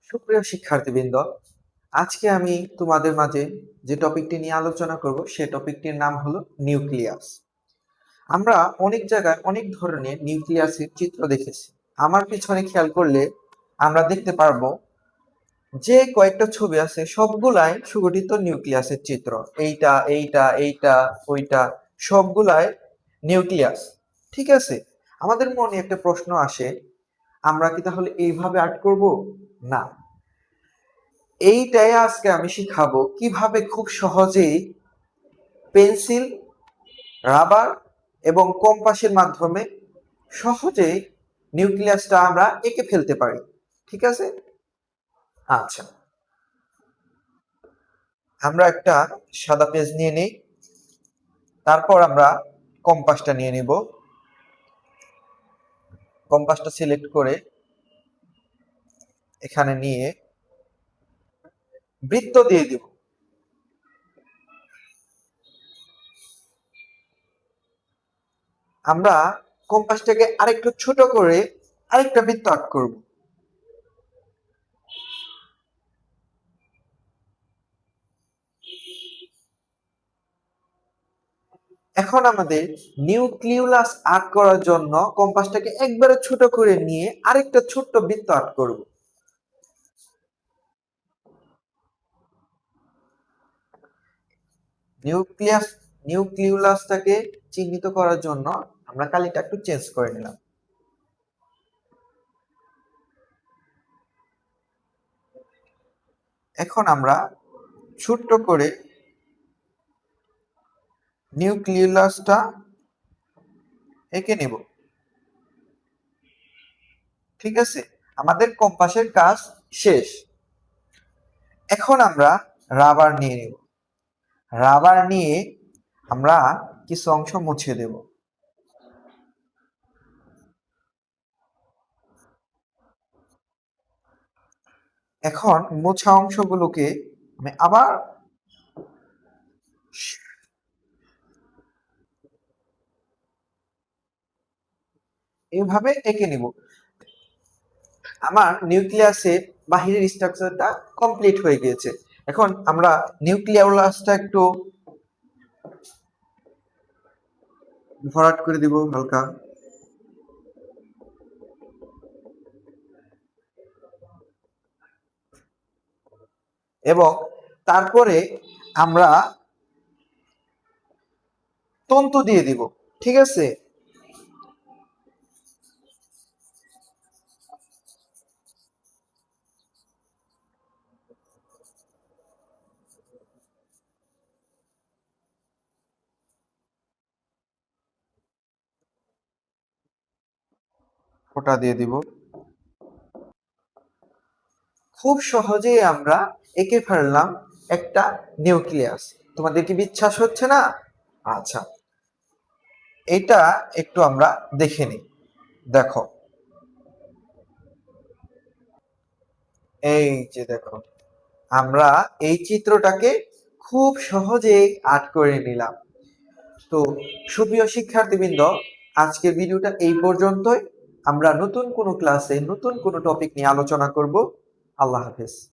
সুপ্রিয় শিক্ষার্থীবৃন্দ, আজকে আমি তোমাদের মাঝে যে টপিকটি নিয়ে আলোচনা করব সে টপিকটির নাম হলো নিউক্লিয়াস। আমরা অনেক জায়গায় অনেক ধরনের নিউক্লিয়াসের চিত্র দেখেছি। আমার পিছনে খেয়াল করলে আমরা দেখতে পারবো যে কয়েকটা ছবি আছে সবগুলাই সুগঠিত নিউক্লিয়াসের চিত্র। এইটা এইটা এইটা ওইটা সবগুলাই নিউক্লিয়াস। ঠিক আছে, আমাদের মনে একটা প্রশ্ন আসে, আমরা কি তাহলে এইভাবে আর্ট করব? না, এইটাই আজকে আমি শিখাবো কিভাবে খুব সহজেই পেন্সিল, রাবার এবং কম্পাসের মাধ্যমে সহজেই নিউক্লিয়াসটা আমরা এঁকে ফেলতে পারি। ঠিক আছে, আচ্ছা, আমরা একটা সাদা পেজ নিয়ে নিই। তারপর আমরা কম্পাসটা নিয়ে নিব। কম্পাসটা সিলেক্ট করে এখানে নিয়ে বৃত্ত দিয়ে দিব। আমরা কম্পাসটাকে আরেকটু ছোট করে আরেকটা বৃত্ত আঁক করব। এখন আমাদের নিউক্লিয়াস আর্ট করার জন্য কম্পাসটাকে একবারে ছোট করে নিয়ে আরেকটা ছোট্ট বৃত্ত আর্ট করব। নিউক্লিয়াসটাকে চিহ্নিত করার জন্য আমরা কালিটা একটু চেঞ্জ করে নিলাম। এখন আমরা ছোট্ট করে নিউক্লিয়াসটা এঁকে নেব। ঠিক আছে, আমাদের কম্পাসের কাজ শেষ। এখন আমরা রাবার নিয়ে নেব। রাবার নিয়ে আমরা কিছু অংশ মুছে দেব। এখন মোছা অংশগুলোকে আমি আবার এইভাবে এঁকে নিব। আমার নিউক্লিয়াসের বাহিরের স্ট্রাকচারটা কমপ্লিট হয়ে গিয়েছে। এখন আমরা নিউক্লিয়াসটা একটু ভরাট করে দিব হালকা। এবং তারপরে আমরা তন্তু দিয়ে দিব। ঠিক আছে, ফোঁটা দিয়ে দিব। খুব সহজেই আমরা এঁকে ফেললাম একটা নিউক্লিয়াস। তোমাদের কি বিশ্বাস হচ্ছে না? আচ্ছা, এটা একটু আমরা দেখে নিই। দেখো, এই যে দেখো, আমরা এই চিত্রটাকে খুব সহজেই আর্ট করে নিলাম। তো সুপ্রিয় শিক্ষার্থীবৃন্দ, আজকের ভিডিওটা এই পর্যন্তই। আমরা নতুন কোনো ক্লাসে নতুন কোনো টপিক নিয়ে আলোচনা করব। আল্লাহ হাফেজ।